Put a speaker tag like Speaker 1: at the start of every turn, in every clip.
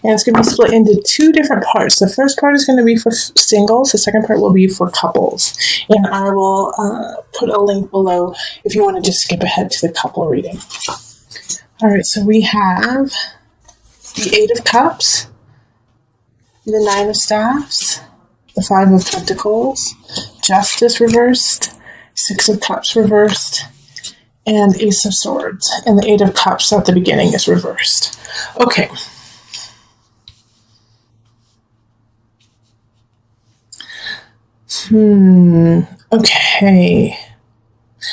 Speaker 1: And it's going to be split into two different parts. The first part is going to be for singles. The second part will be for couples. And I will put a link below if you want to just skip ahead to the couple reading. All right, so we have the Eight of Cups, the Nine of Staffs, the Five of Pentacles, Justice reversed, Six of Cups reversed, and Ace of Swords. And the Eight of Cups at the beginning is reversed. Okay. Okay.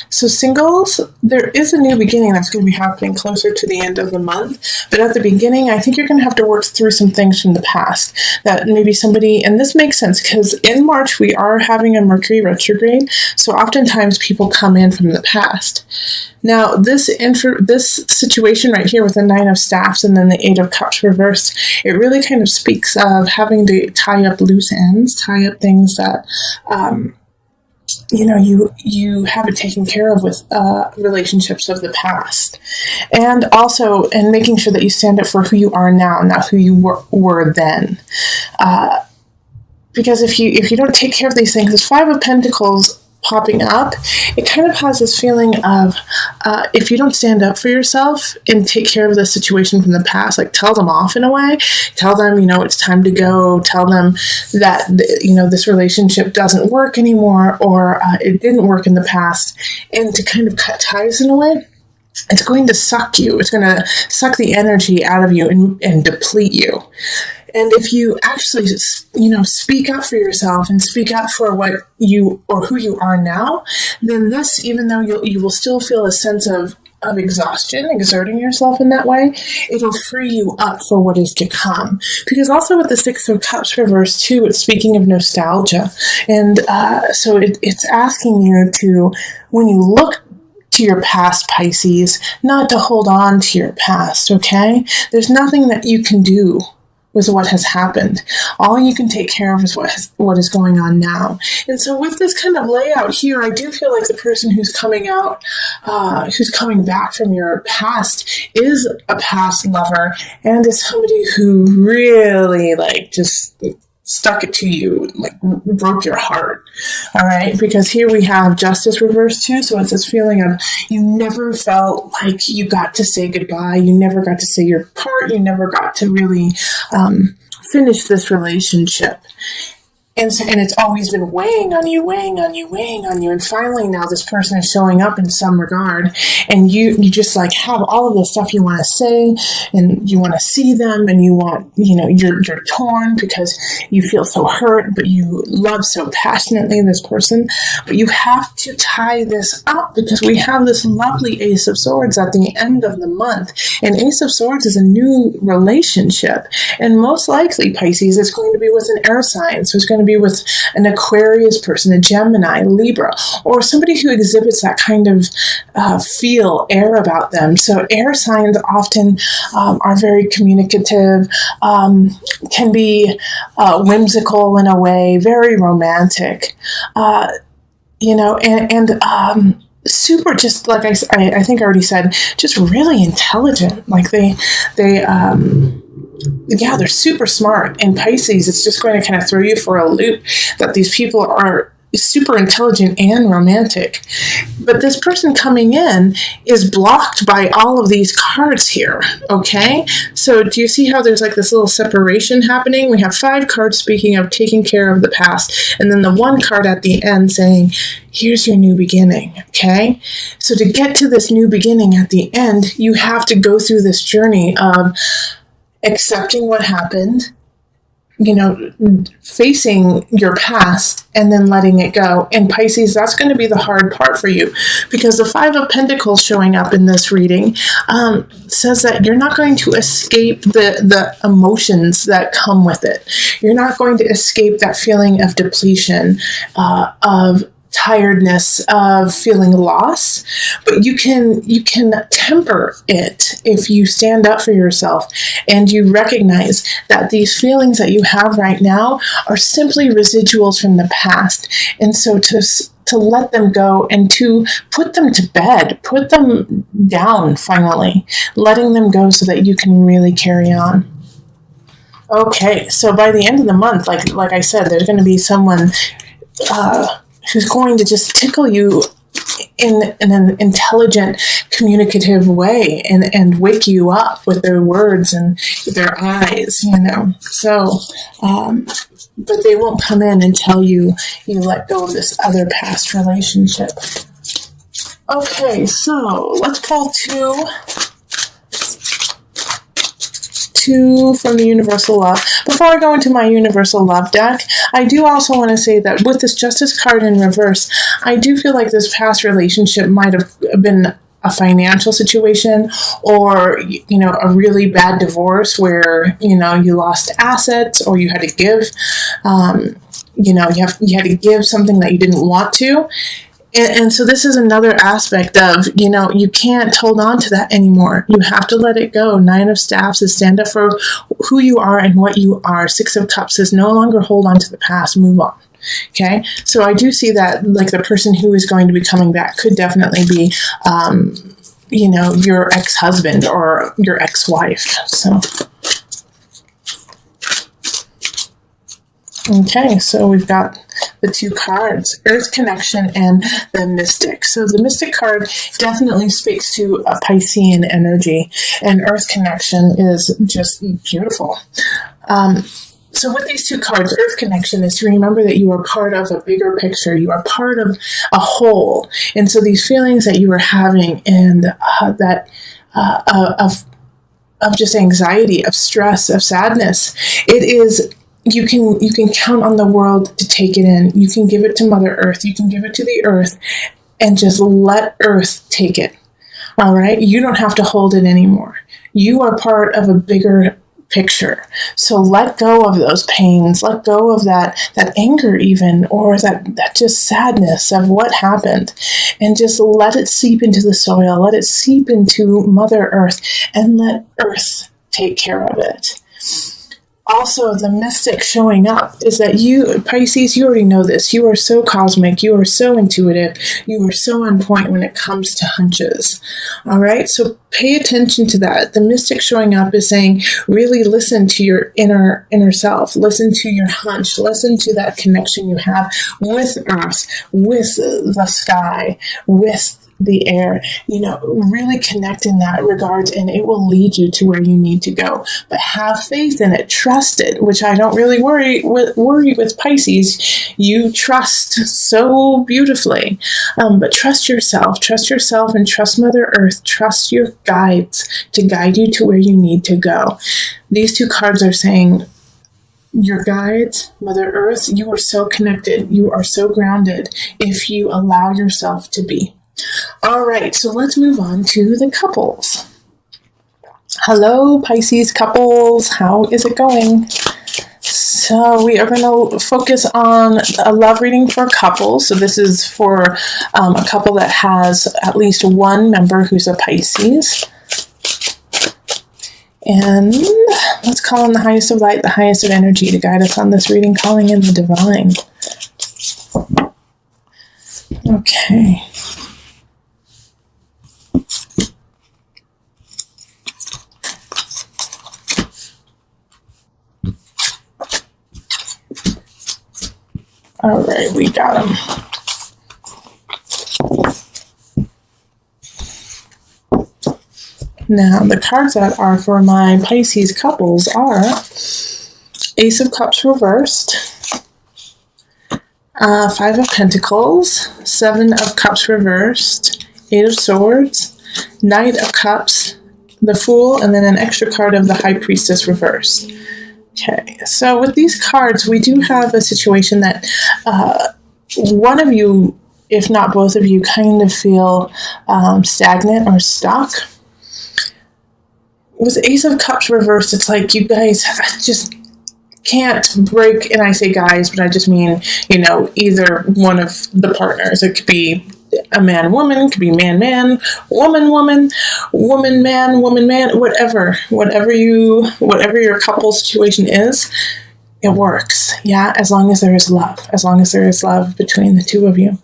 Speaker 1: So singles, there is a new beginning that's going to be happening closer to the end of the month. But at the beginning, I think you're going to have to work through some things from the past that maybe somebody, and this makes sense because in March we are having a Mercury retrograde. So oftentimes people come in from the past. Now, this situation right here with the Nine of Staffs and then the Eight of Cups reversed, it really kind of speaks of having to tie up loose ends, tie up things that, you haven't taken care of with relationships of the past. And also, and making sure that you stand up for who you are now, not who you were then. Because if you don't take care of these things, this Five of Pentacles popping up, it kind of has this feeling of if you don't stand up for yourself and take care of the situation from the past, like tell them off in a way, tell them, it's time to go, tell them that, this relationship doesn't work anymore, or it didn't work in the past, and to kind of cut ties in a way, it's going to suck you. It's going to suck the energy out of you and deplete you. And if you actually, speak up for yourself and speak up for what you or who you are now, then this, even though you will still feel a sense of exhaustion, exerting yourself in that way, it'll free you up for what is to come. Because also with the Six of Cups reversed too, it's speaking of nostalgia. And so it's asking you to, when you look to your past, Pisces, not to hold on to your past, okay? There's nothing that you can do with what has happened. All you can take care of is what is going on now. And so with this kind of layout here, I do feel like the person who's coming out, who's coming back from your past is a past lover and is somebody who really just stuck it to you, broke your heart. All right, because here we have Justice reversed too, so it's this feeling of you never felt like you got to say goodbye, you never got to say your part, you never got to really finish this relationship. And it's always been weighing on you. And finally now this person is showing up in some regard. And you just have all of the stuff you want to say, and you want to see them, and you want, you're torn because you feel so hurt, but you love so passionately this person. But you have to tie this up because we have this lovely Ace of Swords at the end of the month. And Ace of Swords is a new relationship. And most likely, Pisces, it's going to be with an air sign. So it's going to be with an Aquarius person, a Gemini, Libra, or somebody who exhibits that kind of air about them. So air signs often are very communicative, can be whimsical in a way, very romantic, super, just like I think I already said, just really intelligent. They're super smart. And Pisces, it's just going to kind of throw you for a loop that these people are super intelligent and romantic. But this person coming in is blocked by all of these cards here, okay? So do you see how there's this little separation happening? We have 5 cards speaking of taking care of the past, and then the one card at the end saying, here's your new beginning, okay? So to get to this new beginning at the end, you have to go through this journey of accepting what happened, facing your past and then letting it go. And Pisces, that's going to be the hard part for you, because the Five of Pentacles showing up in this reading says that you're not going to escape the emotions that come with it. You're not going to escape that feeling of depletion, of tiredness, of feeling loss, but you can temper it if you stand up for yourself and you recognize that these feelings that you have right now are simply residuals from the past. And so to let them go and to put them to bed, put them down finally, letting them go so that you can really carry on. Okay, so by the end of the month, like I said, there's going to be someone who's going to just tickle you in an intelligent, communicative way, and wake you up with their words and their eyes, So, but they won't come in and tell you let go of this other past relationship. Okay, so let's pull two from the Universal Love. Before I go into my Universal Love deck, I do also want to say that with this Justice card in reverse, I do feel like this past relationship might have been a financial situation, or a really bad divorce where you lost assets, or you had to give you had to give something that you didn't want to. And so this is another aspect of, you can't hold on to that anymore. You have to let it go. 9 of Staffs is stand up for who you are and what you are. 6 of Cups is no longer hold on to the past, move on. Okay? So I do see that, like, the person who is going to be coming back could definitely be, your ex-husband or your ex-wife. So... Okay, so we've got the 2 cards, Earth Connection and the Mystic. So the Mystic card definitely speaks to a Piscean energy, and Earth Connection is just beautiful. So with these 2 cards, Earth Connection is to remember that you are part of a bigger picture. You are part of a whole. And so these feelings that you are having and of just anxiety, of stress, of sadness, it is... You can count on the world to take it in. You can give it to Mother Earth. You can give it to the Earth and just let Earth take it. All right? You don't have to hold it anymore. You are part of a bigger picture. So let go of those pains. Let go of that anger even, or that just sadness of what happened. And just let it seep into the soil. Let it seep into Mother Earth and let Earth take care of it. Also, the Mystic showing up is that you, Pisces, you already know this. You are so cosmic. You are so intuitive. You are so on point when it comes to hunches. All right? So pay attention to that. The Mystic showing up is saying, really listen to your inner self. Listen to your hunch. Listen to that connection you have with Earth, with the sky, with the air, really connect in that regards, and it will lead you to where you need to go. But have faith in it, trust it, which I don't really worry with Pisces. You trust so beautifully, but trust yourself, and trust Mother Earth, trust your guides to guide you to where you need to go. These 2 cards are saying, your guides, Mother Earth, you are so connected, you are so grounded if you allow yourself to be. All right, so let's move on to the couples. Hello, Pisces couples. How is it going? So we are going to focus on a love reading for couples. So this is for a couple that has at least one member who's a Pisces. And let's call on the highest of light, the highest of energy to guide us on this reading, calling in the divine. Okay. All right, we got them. Now, the cards that are for my Pisces couples are Ace of Cups reversed, 5 of Pentacles, 7 of Cups reversed, 8 of Swords, Knight of Cups, the Fool, and then an extra card of the High Priestess reversed. Okay, so with these cards, we do have a situation that one of you, if not both of you, kind of feel stagnant or stuck. With Ace of Cups reversed, it's like you guys just can't break, and I say guys, but I just mean, either one of the partners. It could be a man, woman, could be man, man, woman, woman, woman, man, whatever your couple situation is, it works. Yeah. As long as there is love between the 2 of you.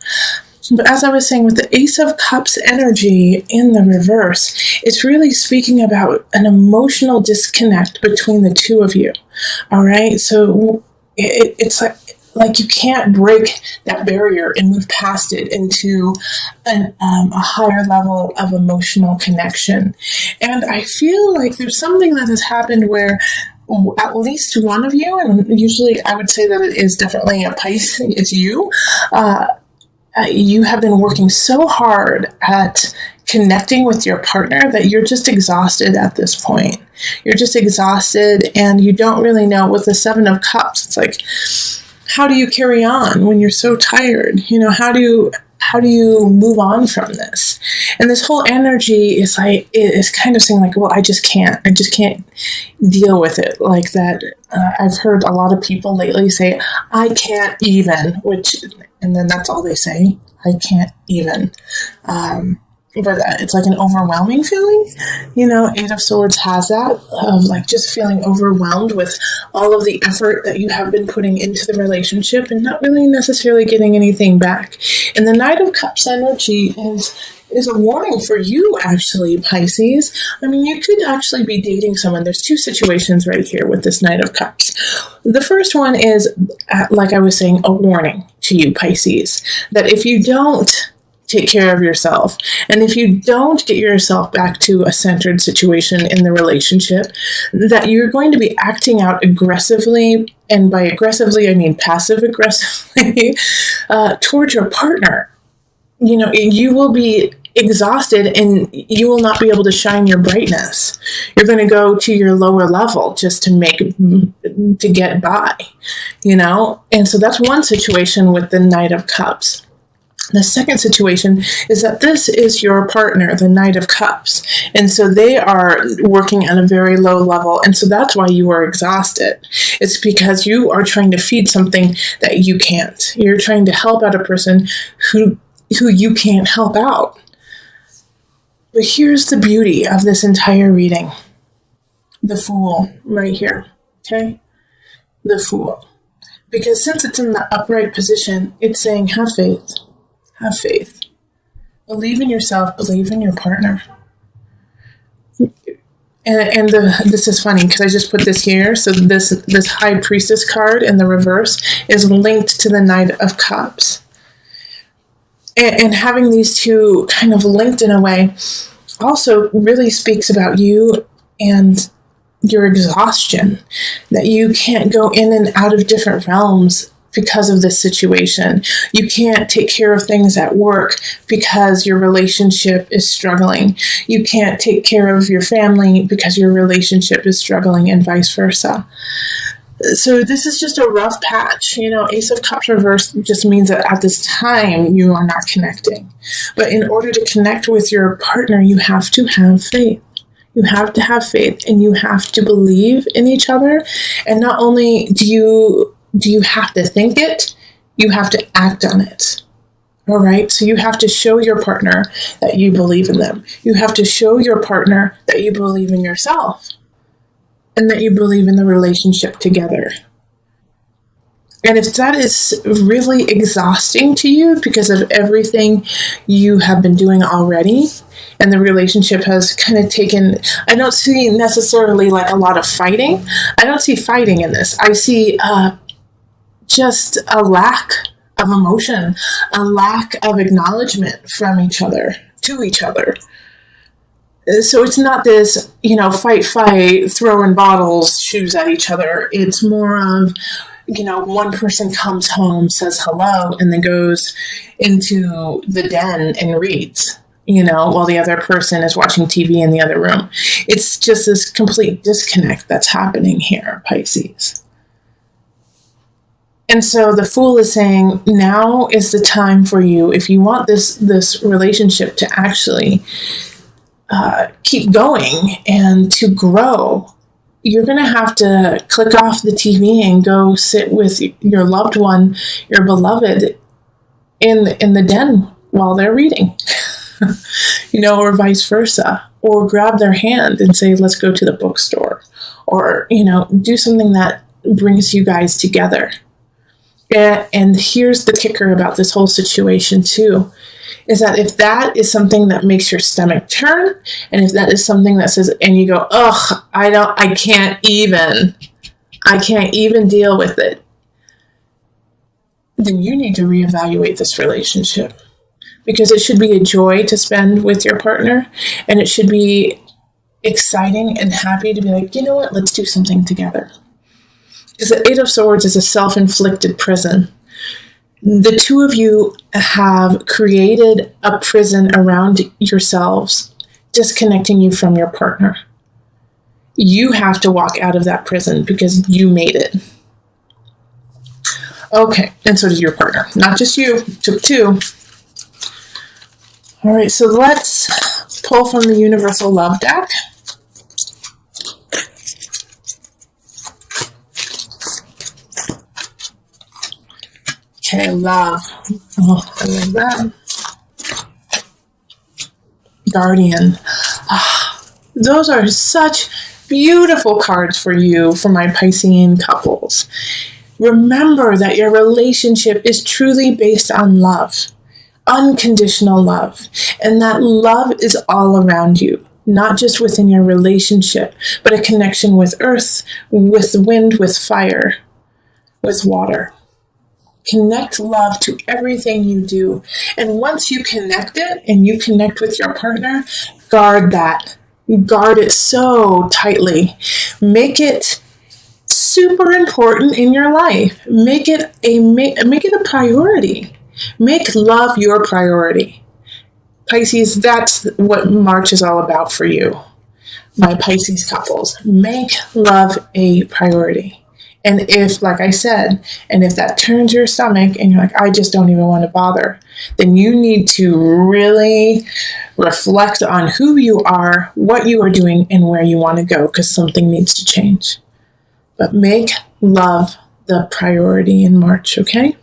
Speaker 1: But as I was saying, with the Ace of Cups energy in the reverse, it's really speaking about an emotional disconnect between the 2 of you. All right. So it's like you can't break that barrier and move past it into a higher level of emotional connection. And I feel like there's something that has happened where at least one of you, and usually I would say that it is definitely a Pisces, it's you, you have been working so hard at connecting with your partner that you're just exhausted at this point. You're just exhausted and you don't really know. With the Seven of Cups, it's like, how do you carry on when you're so tired? How do you move on from this? And this whole energy is kind of saying like, well, I just can't deal with it like that. I've heard a lot of people lately say, I can't even, and then that's all they say. I can't even. But it's like an overwhelming feeling. Eight of Swords has that, of like just feeling overwhelmed with all of the effort that you have been putting into the relationship and not really necessarily getting anything back. And the Knight of Cups energy is a warning for you, actually, Pisces. I mean, you could actually be dating someone. There's two situations right here with this Knight of Cups. The first one is, like I was saying, a warning to you, Pisces, that if you don't take care of yourself, and if you don't get yourself back to a centered situation in the relationship, that you're going to be acting out aggressively, and by aggressively I mean passive aggressively, towards your partner. You will be exhausted and you will not be able to shine your brightness. You're going to go to your lower level just to get by, and so that's one situation with the Knight of Cups. The second situation is that this is your partner, the Knight of Cups. And so they are working at a very low level. And so that's why you are exhausted. It's because you are trying to feed something that you can't. You're trying to help out a person who you can't help out. But here's the beauty of this entire reading. The Fool right here. Okay? The Fool. Because since it's in the upright position, it's saying have faith. Have faith. Believe in yourself. Believe in your partner. And this is funny because I just put this here. So this High Priestess card in the reverse is linked to the Knight of Cups. And having these two kind of linked in a way also really speaks about you and your exhaustion. That you can't go in and out of different realms because of this situation. You can't take care of things at work because your relationship is struggling. You can't take care of your family because your relationship is struggling, and vice versa. So this is just a rough patch. Ace of Cups reversed just means that at this time you are not connecting. But in order to connect with your partner, you have to have faith. You have to have faith, and you have to believe in each other. And not only do you have to think it, you have to act on it. All right? So you have to show your partner that you believe in them. You have to show your partner that you believe in yourself and that you believe in the relationship together. And if that is really exhausting to you because of everything you have been doing already, and the relationship has kind of taken, I don't see necessarily like a lot of fighting. I don't see fighting in this. I see just a lack of emotion, a lack of acknowledgement from each other, to each other. So it's not this, fight, throwing bottles, shoes at each other. It's more of, one person comes home, says hello, and then goes into the den and reads, while the other person is watching TV in the other room. It's just this complete disconnect that's happening here, Pisces. And so the Fool is saying, now is the time for you, if you want this relationship to actually keep going and to grow, you're going to have to click off the TV and go sit with your loved one, your beloved, in the den while they're reading, or vice versa, or grab their hand and say, let's go to the bookstore, or, do something that brings you guys together. And here's the kicker about this whole situation too, is that if that is something that makes your stomach turn, and if that is something that says, and you go, ugh, I can't even, I can't even deal with it, then you need to reevaluate this relationship, because it should be a joy to spend with your partner, and it should be exciting and happy to be like, you know what, let's do something together. Because the Eight of Swords is a self-inflicted prison. The two of you have created a prison around yourselves, disconnecting you from your partner. You have to walk out of that prison because you made it. Okay, and so did your partner. Not just you, it took two. All right, so let's pull from the Universal Love deck. Okay, love. Oh, I love that. Guardian. Those are such beautiful cards for you, for my Piscean couples. Remember that your relationship is truly based on love, unconditional love, and that love is all around you, not just within your relationship, but a connection with earth, with wind, with fire, with water. Connect love to everything you do. And once you connect it and you connect with your partner, guard that. Guard it so tightly. Make it super important in your life. Make it a priority. Make love your priority. Pisces, that's what March is all about for you. My Pisces couples, make love a priority. And if, like I said, and if that turns your stomach and you're like, I just don't even want to bother, then you need to really reflect on who you are, what you are doing, and where you want to go, because something needs to change. But make love the priority in March, okay?